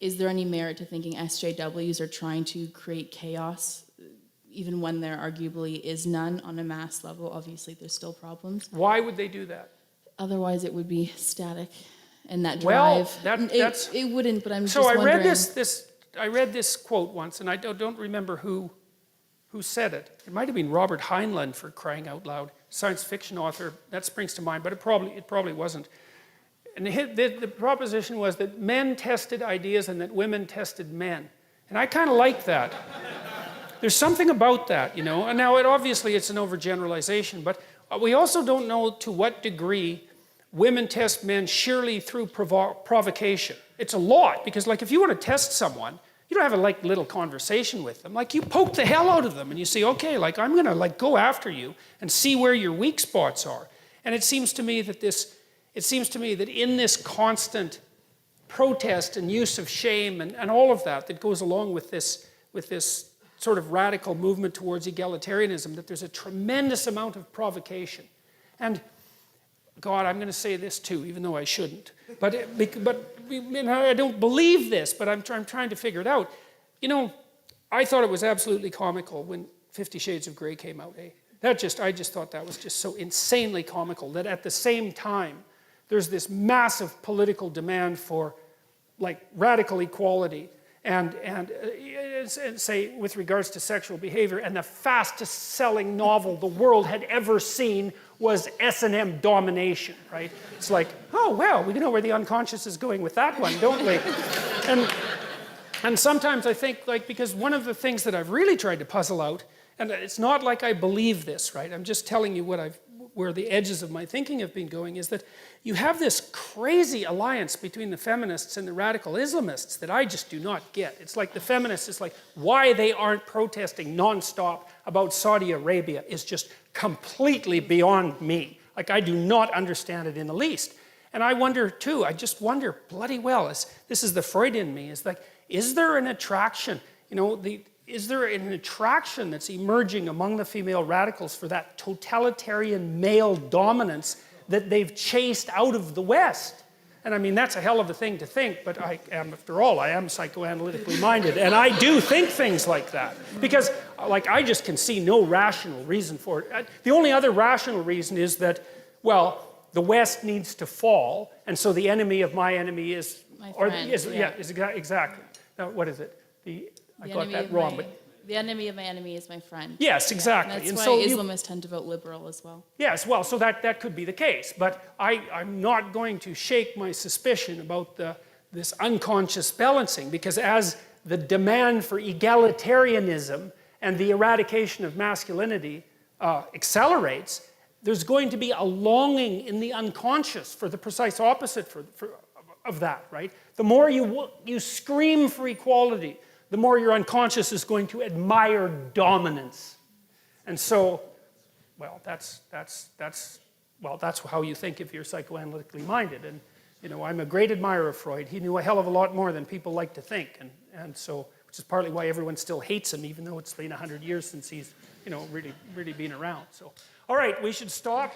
is there any merit to thinking SJWs are trying to create chaos, even when there arguably is none on a mass level? Obviously, there's still problems. Why would they do that? Otherwise, it would be static, and that Well, drive. that's... It wouldn't, but I'm So just I wondering. I read this quote once, and I don't remember who said it. It might have been Robert Heinlein, for crying out loud, science fiction author. That springs to mind, but it probably wasn't. And the proposition was that men tested ideas and that women tested men. And I kind of like that. There's something about that, you know. And now, obviously, it's an overgeneralization, but we also don't know to what degree women test men sheerly through provocation. It's a lot, because like if you want to test someone, you don't have a like little conversation with them. Like you poke the hell out of them and you say, okay, like I'm gonna like go after you and see where your weak spots are. And it seems to me that in this constant protest and use of shame and all of that goes along with this sort of radical movement towards egalitarianism, that there's a tremendous amount of provocation. And God, I'm going to say this too, even though I shouldn't. But I don't believe this, but I'm trying to figure it out. You know, I thought it was absolutely comical when 50 Shades of Grey came out. Eh? I just thought that was just so insanely comical that at the same time, there's this massive political demand for like radical equality and say with regards to sexual behavior, and the fastest selling novel the world had ever seen was S&M Domination, right? It's like, oh, well, we know where the unconscious is going with that one, don't we? And sometimes I think, like, because one of the things that I've really tried to puzzle out, and it's not like I believe this, right? I'm just telling you where the edges of my thinking have been going, is that you have this crazy alliance between the feminists and the radical Islamists that I just do not get. It's like the feminists, it's like why they aren't protesting nonstop about Saudi Arabia is just completely beyond me. Like I do not understand it in the least. And I wonder too, I just wonder bloody well, this is the Freud in me, is like, is there an attraction, you know, is there an attraction that's emerging among the female radicals for that totalitarian male dominance that they've chased out of the West? And I mean, that's a hell of a thing to think, but after all, I am psychoanalytically minded, and I do think things like that. Because, like, I just can see no rational reason for it. The only other rational reason is that, well, the West needs to fall, and so the enemy of my enemy is... My friend, exactly. Now, what is it? I got that wrong, but... The enemy of my enemy is my friend. Yes, exactly. Yeah, that's why Islamists tend to vote liberal as well. Yes, well, so that could be the case. But I'm not going to shake my suspicion about this unconscious balancing, because as the demand for egalitarianism and the eradication of masculinity accelerates, there's going to be a longing in the unconscious for the precise opposite of that, right? The more you scream for equality, the more your unconscious is going to admire dominance. And so, well, that's how you think if you're psychoanalytically minded. And, you know, I'm a great admirer of Freud. He knew a hell of a lot more than people like to think. And so, which is partly why everyone still hates him, even though it's been 100 years since he's, you know, really been around. So, all right, we should stop.